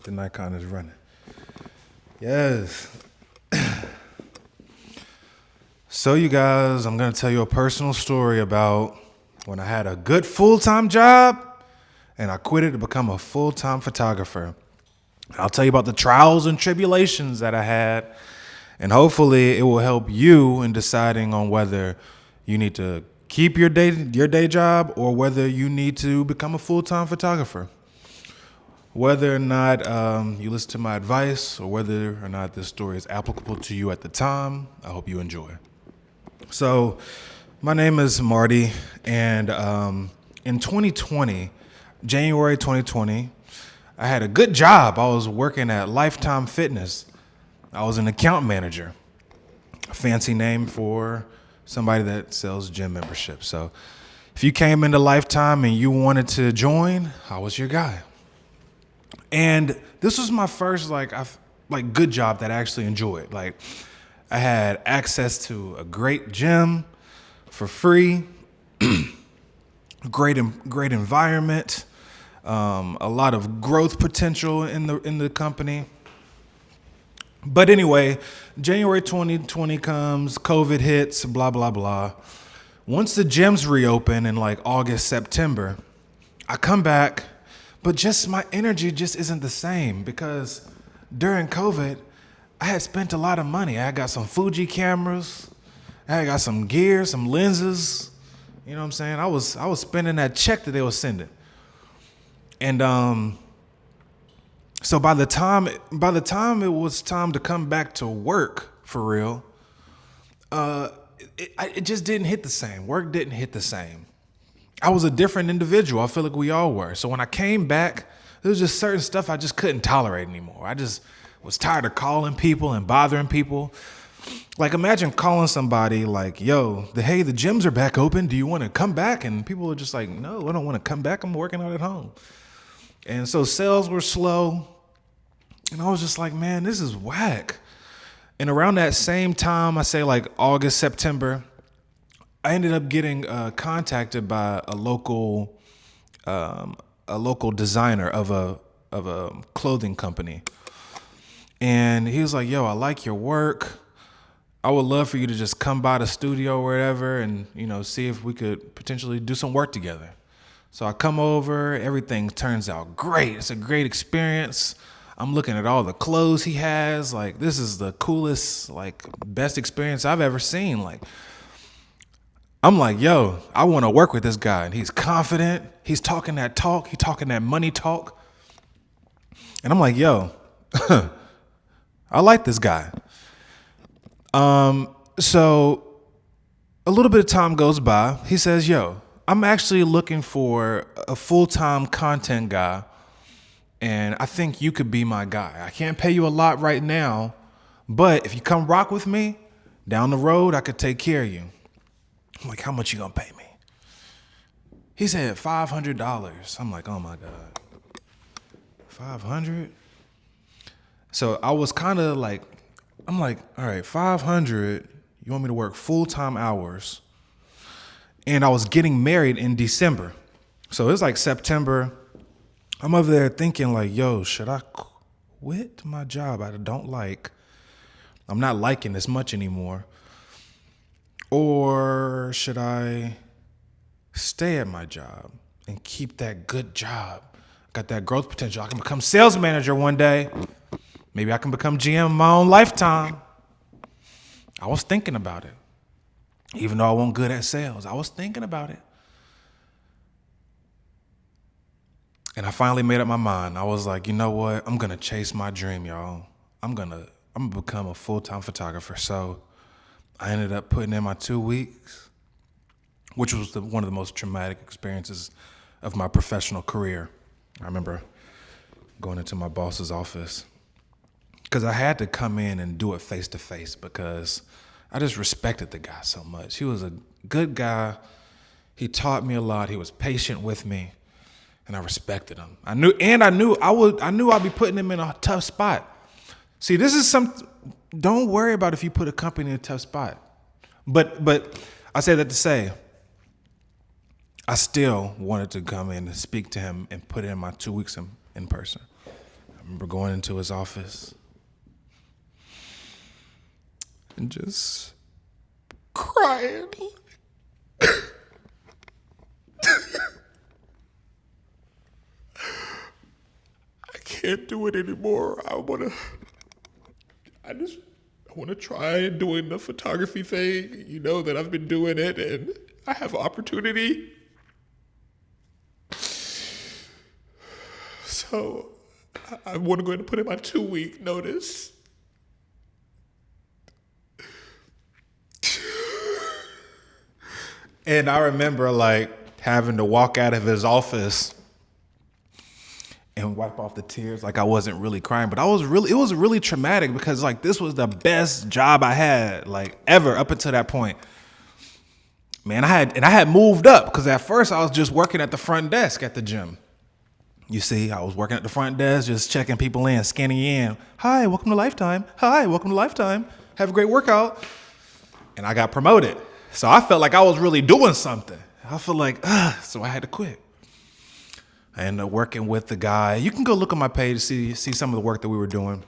The Nikon is running. Yes. So, you guys, I'm going to tell you a personal story about when I had a good full-time job and I quit it to become a full-time photographer. I'll tell you about the trials and tribulations that I had, and hopefully it will help you in deciding on whether you need to keep your day job or whether you need to become a full-time photographer. Whether or not you listen to my advice or whether or not this story is applicable to you at the time, I hope you enjoy. So, my name is Marty, and in 2020, January 2020, I had a good job. I was working at Lifetime Fitness. I was an account manager, a fancy name for somebody that sells gym memberships. So, if you came into Lifetime and you wanted to join, I was your guy. And this was my first good job that I actually enjoyed. Like, I had access to a great gym for free, great environment, a lot of growth potential in the company. But anyway, January 2020 comes, COVID hits, blah blah blah. Once the gyms reopen in like August, September, I come back, but just my energy just isn't the same because during COVID, I had spent a lot of money. I got some Fuji cameras. I got some gear, some lenses. You know what I'm saying? I was spending that check that they were sending. And so by the time it was time to come back to work for real, it just didn't hit the same. Work didn't hit the same. I was a different individual. I feel like we all were. So when I came back, there was just certain stuff I just couldn't tolerate anymore. I just was tired of calling people and bothering people. Like, imagine calling somebody like, yo, hey, the gyms are back open. Do you want to come back? And people are just like, no, I don't want to come back. I'm working out at home. And so sales were slow. And I was just like, man, this is whack. And around that same time, I say like August, September, I ended up getting contacted by a local designer of a clothing company. And he was like, yo, I like your work. I would love for you to just come by the studio or wherever and, see if we could potentially do some work together. So I come over, everything turns out great. It's a great experience. I'm looking at all the clothes he has. Like, this is the coolest, best experience I've ever seen. Like, I'm like, yo, I want to work with this guy. And he's confident. He's talking that talk. He's talking that money talk. And I'm like, yo, I like this guy. So a little bit of time goes by. He says, yo, I'm actually looking for a full-time content guy, and I think you could be my guy. I can't pay you a lot right now, but if you come rock with me, down the road, I could take care of you. I'm like, how much you gonna pay me? He said $500. I'm like, oh my God, 500? So I was kind of like, I'm like, all right, 500. You want me to work full-time hours? And I was getting married in December. So it was like September. I'm over there thinking like, yo, should I quit my job I don't like? I'm not liking this much anymore. Or should I stay at my job and keep that good job? Got that growth potential. I can become sales manager one day. Maybe I can become GM in my own lifetime. I was thinking about it. Even though I wasn't good at sales, I was thinking about it. And I finally made up my mind. I was like, you know what? I'm going to chase my dream, y'all. I'm going to become a full-time photographer. So I ended up putting in my 2 weeks, which was one of the most traumatic experiences of my professional career. I remember going into my boss's office because I had to come in and do it face-to-face because I just respected the guy so much. He was a good guy. He taught me a lot. He was patient with me, and I respected him. I knew I'd be putting him in a tough spot. See, this is don't worry about if you put a company in a tough spot. But I say that to say, I still wanted to come in and speak to him and put in my 2 weeks in person. I remember going into his office and just crying. I can't do it anymore. I just want to try doing the photography thing. You know that I've been doing it and I have opportunity. So I want to go ahead and put in my 2-week notice. And I remember like having to walk out of his office and wipe off the tears like I wasn't really crying, but it was really traumatic because like this was the best job I had like ever up until that point. Man, I had moved up because at first I was just working at the front desk at the gym. You see, I was working at the front desk, just checking people in, scanning you in. Hi, welcome to Lifetime. Hi, welcome to Lifetime. Have a great workout. And I got promoted. So I felt like I was really doing something. I felt like, so I had to quit. I ended up working with the guy. You can go look on my page to see some of the work that we were doing.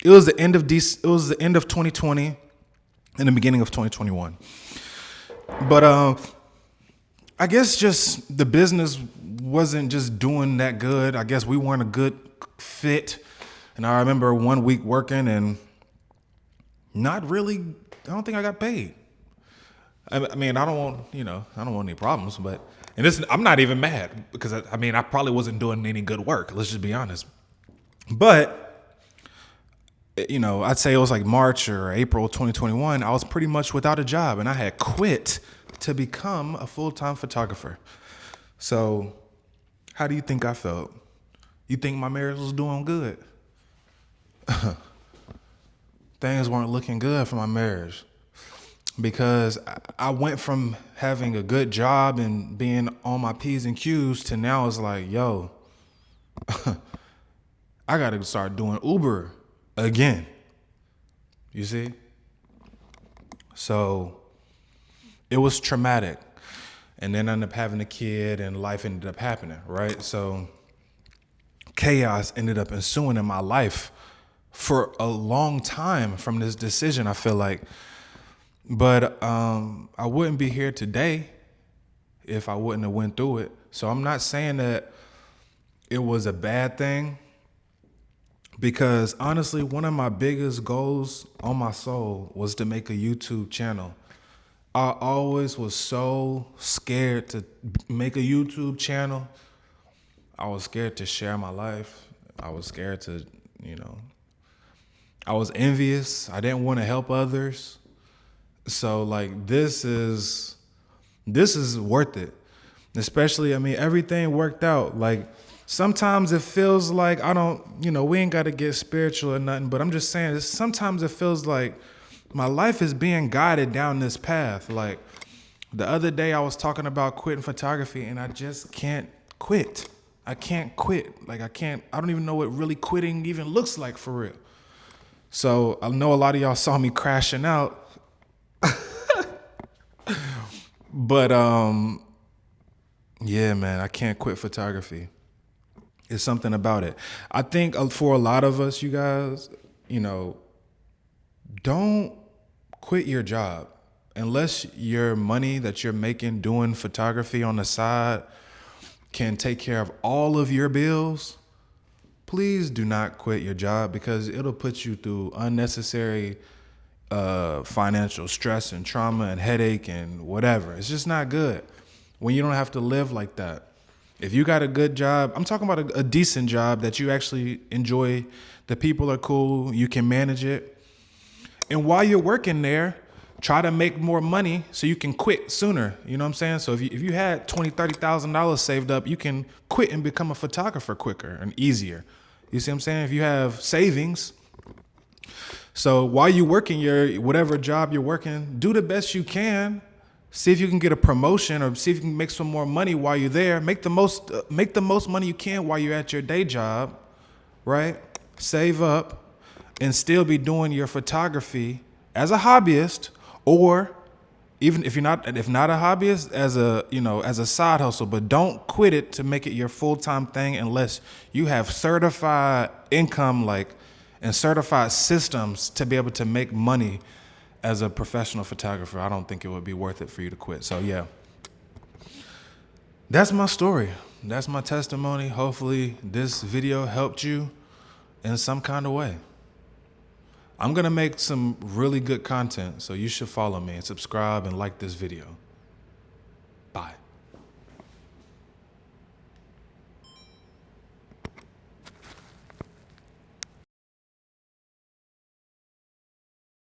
It was the end of 2020 and the beginning of 2021. But I guess just the business wasn't just doing that good. I guess we weren't a good fit. And I remember 1 week working and I don't think I got paid. I mean, I don't want any problems, but, and this, I'm not even mad because I probably wasn't doing any good work. Let's just be honest. But, I'd say it was like March or April 2021. I was pretty much without a job and I had quit to become a full-time photographer. So how do you think I felt? You think my marriage was doing good? Things weren't looking good for my marriage because I went from having a good job and being on my P's and Q's to now it's like, yo, I got to start doing Uber again. You see? So it was traumatic. And then I ended up having a kid and life ended up happening, right? So chaos ended up ensuing in my life for a long time from this decision, I feel like. But I wouldn't be here today if I wouldn't have went through it. So I'm not saying that it was a bad thing because honestly, one of my biggest goals on my soul was to make a YouTube channel. I always was so scared to make a YouTube channel. I was scared to share my life. I was scared to, I was envious. I didn't want to help others. So like this is worth it. Especially, everything worked out. Like sometimes it feels like we ain't got to get spiritual or nothing, but I'm just saying sometimes it feels like my life is being guided down this path. Like the other day I was talking about quitting photography and I just can't quit. I can't quit. Like I don't even know what really quitting even looks like for real. So I know a lot of y'all saw me crashing out. But yeah, man, I can't quit photography. It's something about it. I think for a lot of us, you guys, don't quit your job unless your money that you're making doing photography on the side can take care of all of your bills. Please do not quit your job because it'll put you through unnecessary financial stress and trauma and headache and whatever. It's just not good when you don't have to live like that. If you got a good job, I'm talking about a decent job that you actually enjoy, the people are cool, you can manage it. And while you're working there, try to make more money so you can quit sooner. You know what I'm saying? So if you had $20,000, $30,000 saved up, you can quit and become a photographer quicker and easier. You see what I'm saying? If you have savings. So while you're working your whatever job you're working, do the best you can. See if you can get a promotion or see if you can make some more money while you're there. Make the most money you can while you're at your day job, right? Save up and still be doing your photography as a hobbyist or Even if not a hobbyist, as a side hustle, but don't quit it to make it your full-time thing unless you have certified income, and certified systems to be able to make money as a professional photographer. I don't think it would be worth it for you to quit. So yeah, that's my story. That's my testimony. Hopefully this video helped you in some kind of way. I'm going to make some really good content, so you should follow me and subscribe and like this video.